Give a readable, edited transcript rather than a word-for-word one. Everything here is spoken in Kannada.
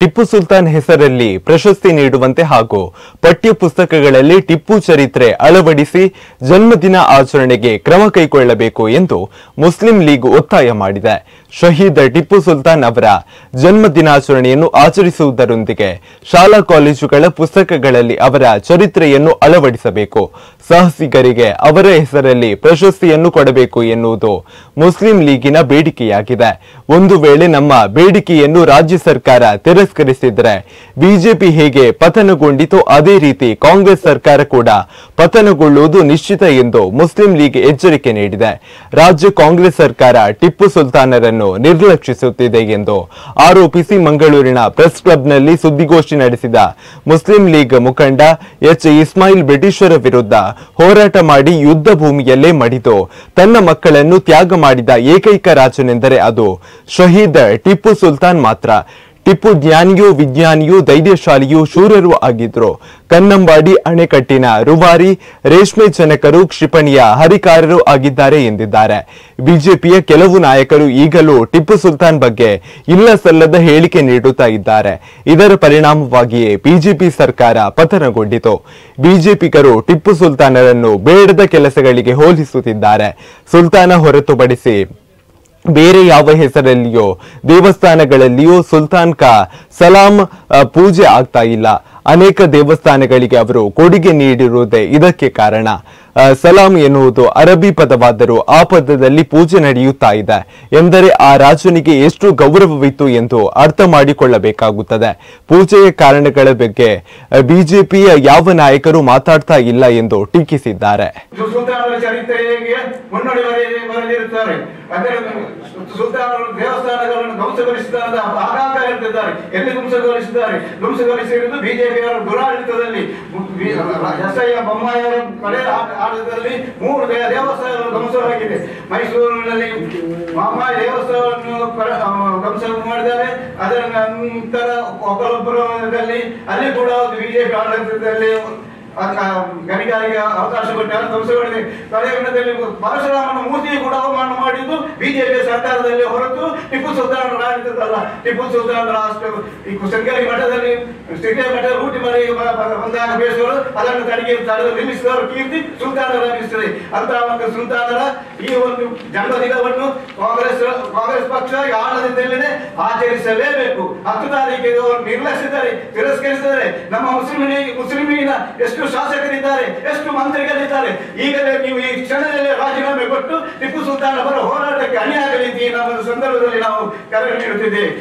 ಟಿಪ್ಪು ಸುಲ್ತಾನ್ ಹೆಸರಲ್ಲಿ ಪ್ರಶಸ್ತಿ ನೀಡುವಂತೆ ಹಾಗೂ ಪಠ್ಯ ಪುಸ್ತಕಗಳಲ್ಲಿ ಟಿಪ್ಪು ಚರಿತ್ರೆ ಅಳವಡಿಸಿ ಜನ್ಮದಿನ ಆಚರಣೆಗೆ ಕ್ರಮ ಕೈಗೊಳ್ಳಬೇಕು ಎಂದು ಮುಸ್ಲಿಂ ಲೀಗ್ ಒತ್ತಾಯ ಮಾಡಿದೆ. ಶಹೀದ್ ಟಿಪ್ಪು ಸುಲ್ತಾನ್ ಅವರ ಜನ್ಮದಿನಾಚರಣೆಯನ್ನು ಆಚರಿಸುವುದರೊಂದಿಗೆ ಶಾಲಾ ಕಾಲೇಜುಗಳ ಪುಸ್ತಕಗಳಲ್ಲಿ ಅವರ ಚರಿತ್ರೆಯನ್ನು ಅಳವಡಿಸಬೇಕು. ಸಾಹಸಿಗರಿಗೆ ಅವರ ಹೆಸರಲ್ಲಿ ಪ್ರಶಸ್ತಿಯನ್ನು ಕೊಡಬೇಕು ಎನ್ನುವುದು ಮುಸ್ಲಿಂ ಲೀಗಿನ ಬೇಡಿಕೆಯಾಗಿದೆ. ಒಂದು ವೇಳೆ ನಮ್ಮ ಬೇಡಿಕೆಯನ್ನು ರಾಜ್ಯ ಸರ್ಕಾರ ತಿರಸ್ಕರಿಸಿದರೆ ಬಿಜೆಪಿ ಹೇಗೆ ಪತನಗೊಂಡಿತೋ ಅದೇ ರೀತಿ ಕಾಂಗ್ರೆಸ್ ಸರ್ಕಾರ ಕೂಡ ಪತನಗೊಳ್ಳುವುದು ನಿಶ್ಚಿತ ಎಂದು ಮುಸ್ಲಿಂ ಲೀಗ್ ಎಚ್ಚರಿಕೆ ನೀಡಿದೆ. ರಾಜ್ಯ ಕಾಂಗ್ರೆಸ್ ಸರ್ಕಾರ ಟಿಪ್ಪು ಸುಲ್ತಾನರನ್ನು ನಿರ್ಲಕ್ಷಿಸುತ್ತಿದೆ ಎಂದು ಆರೋಪಿಸಿ ಮಂಗಳೂರಿನ ಪ್ರೆಸ್ ಕ್ಲಬ್ನಲ್ಲಿ ಸುದ್ದಿಗೋಷ್ಠಿ ನಡೆಸಿದ ಮುಸ್ಲಿಂ ಲೀಗ್ ಮುಖಂಡ ಎಚ್ ಇಸ್ಮಾಯಿಲ್ ಬ್ರಿಟಿಷರ ವಿರುದ್ಧ ಹೋರಾಟ ಮಾಡಿ ಯುದ್ಧ ಭೂಮಿಯಲ್ಲೇ ಮಡಿದು ತನ್ನ ಮಕ್ಕಳನ್ನು ತ್ಯಾಗ ಮಾಡಿದ ಏಕೈಕ ರಾಜನೆಂದರೆ ಅದು ಶಹೀದ್ ಟಿಪ್ಪು ಸುಲ್ತಾನ್ ಮಾತ್ರ. ಟಿಪ್ಪು ಜ್ಞಾನಿಯೂ ವಿಜ್ಞಾನಿಯೂ ಧೈರ್ಯಶಾಲಿಯೂ ಶೂರರೂ ಆಗಿದ್ರು. ಕನ್ನಂಬಾಡಿ ಅಣೆಕಟ್ಟಿನ ರೂವಾರಿ, ರೇಷ್ಮೆ ಜನಕರು, ಕ್ಷಿಪಣಿಯ ಹರಿಕಾರರು ಆಗಿದ್ದಾರೆ ಎಂದಿದ್ದಾರೆ. ಬಿಜೆಪಿಯ ಕೆಲವು ನಾಯಕರು ಈಗಲೂ ಟಿಪ್ಪು ಸುಲ್ತಾನ್ ಬಗ್ಗೆ ಇಲ್ಲ ಸಲ್ಲದ ಹೇಳಿಕೆ ನೀಡುತ್ತಾ ಇದ್ದಾರೆ. ಇದರ ಪರಿಣಾಮವಾಗಿಯೇ ಬಿಜೆಪಿ ಸರ್ಕಾರ ಪತನಗೊಂಡಿತು. ಬಿಜೆಪಿಗರು ಟಿಪ್ಪು ಸುಲ್ತಾನರನ್ನು ಬೇಡದ ಕೆಲಸಗಳಿಗೆ ಹೋಲಿಸುತ್ತಿದ್ದಾರೆ. ಸುಲ್ತಾನ ಹೊರತುಪಡಿಸಿ ಬೇರೆ ಯಾವ ಹೆಸರಲ್ಲಿಯೋ ದೇವಸ್ಥಾನಗಳಲ್ಲಿಯೋ ಸುಲ್ತಾನ್ ಕಾ ಸಲಾಂ ಪೂಜೆ ಆಗ್ತಾ ಇಲ್ಲ. ಅನೇಕ ದೇವಸ್ಥಾನಗಳಿಗೆ ಅವರು ಕೊಡುಗೆ ನೀಡಿರುವುದೇ ಇದಕ್ಕೆ ಕಾರಣ. ಸಲಾಂ ಎನ್ನುವುದು ಅರಬಿ ಪದವಾದರೂ ಆ ಪದದಲ್ಲಿ ಪೂಜೆ ನಡೆಯುತ್ತಾ ಇದೆ ಎಂದರೆ ಆ ರಾಜನಿಗೆ ಎಷ್ಟು ಗೌರವವಿತ್ತು ಎಂದು ಅರ್ಥ ಮಾಡಿಕೊಳ್ಳಬೇಕಾಗುತ್ತದೆ. ಪೂಜೆಯ ಕಾರಣಗಳ ಬಗ್ಗೆ ಬಿಜೆಪಿಯ ಯಾವ ನಾಯಕರು ಮಾತಾಡ್ತಾ ಇಲ್ಲ ಎಂದು ಟೀಕಿಸಿದ್ದಾರೆ. ದುರಾಡಳಿತದಲ್ಲಿ ಬೊಮ್ಮಾಯಿಯವರ ಕಡೆ ಆಡಳಿತದಲ್ಲಿ 3 ದೇವಸ್ಥಾನಗಳು ಧ್ವಂಸವಾಗಿದೆ. ಮೈಸೂರಿನಲ್ಲಿ ಬೊಮ್ಮಾಯಿ ದೇವಸ್ಥಾನವನ್ನು ಧ್ವಂಸ ಮಾಡಿದ್ದಾರೆ. ಅದರ ನಂತರ ಒಕ್ಕಲಪುರದಲ್ಲಿ ಅಲ್ಲಿ ಕೂಡ ಬಿಜೆಪಿ ಆಡಳಿತದಲ್ಲಿ ಗಣಿಗಾರಿಕೆ ಅವಕಾಶ ಕೊಟ್ಟು ಧ್ವಂಸಗಳಿದೆ. ಕಳೆಗಣ್ಣದಲ್ಲಿ ಪರಶುರಾಮನ ಮೂರ್ತಿ ಕೂಡ ಅವಮಾನ ಮಾಡಿದ್ದು ಬಿಜೆಪಿ ಸರ್ಕಾರದಲ್ಲಿ ಹೊರತು ಟಿಪ್ಪು ಸುಲ್ತಾನರ ಆಡಳಿತದಲ್ಲ. ಟಿಪ್ಪು ಸುಲ್ತಾನರ ಶೃಂಗೇರಿ ಮಠದಲ್ಲಿ ಮಠ ರೂಟಿ ಮನೆ ಬಂದಾಗ ಬೇಸರು ಅದನ್ನು ನಿಲ್ಲಿಸಿದವರು ಕೀರ್ತಿ ಸುಲ್ತಾನರ ನಿಲ್ಲಿಸಿದೆ. ಅಂತಹ ಒಂದು ಸುಲ್ತಾನರ ಈ ಒಂದು ಜನ್ಮದಿನವನ್ನು ಕಾಂಗ್ರೆಸ್ ಪಕ್ಷ ಆಡಳಿತದಲ್ಲಿನೇ ಆಚರಿಸಲೇಬೇಕು. 10 ತಾರೀಕಿಗೆ ಅವರು ನಿರ್ಲಕ್ಷಿಸಿದರೆ, ತಿರಸ್ಕರಿಸಿದರೆ ನಮ್ಮ ಮುಸ್ಲಿಮಿನ ಎಷ್ಟು ಶಾಸಕರಿದ್ದಾರೆ, ಎಷ್ಟು ಮಂತ್ರಿಗಳಿದ್ದಾರೆ, ಈಗಲೇ ನೀವು ಈ ಕ್ಷಣದಲ್ಲಿ ರಾಜೀನಾಮೆ ಕೊಟ್ಟು ಟಿಪ್ಪು ಸುಲ್ತಾನ್ ಅವರ ಹೋರಾಟಕ್ಕೆ ಅಣಿಯಾಗಲಿ ನಮ್ಮ ಸಂದರ್ಭದಲ್ಲಿ ನಾವು ಕರೆ ನೀಡುತ್ತಿದ್ದೇವೆ.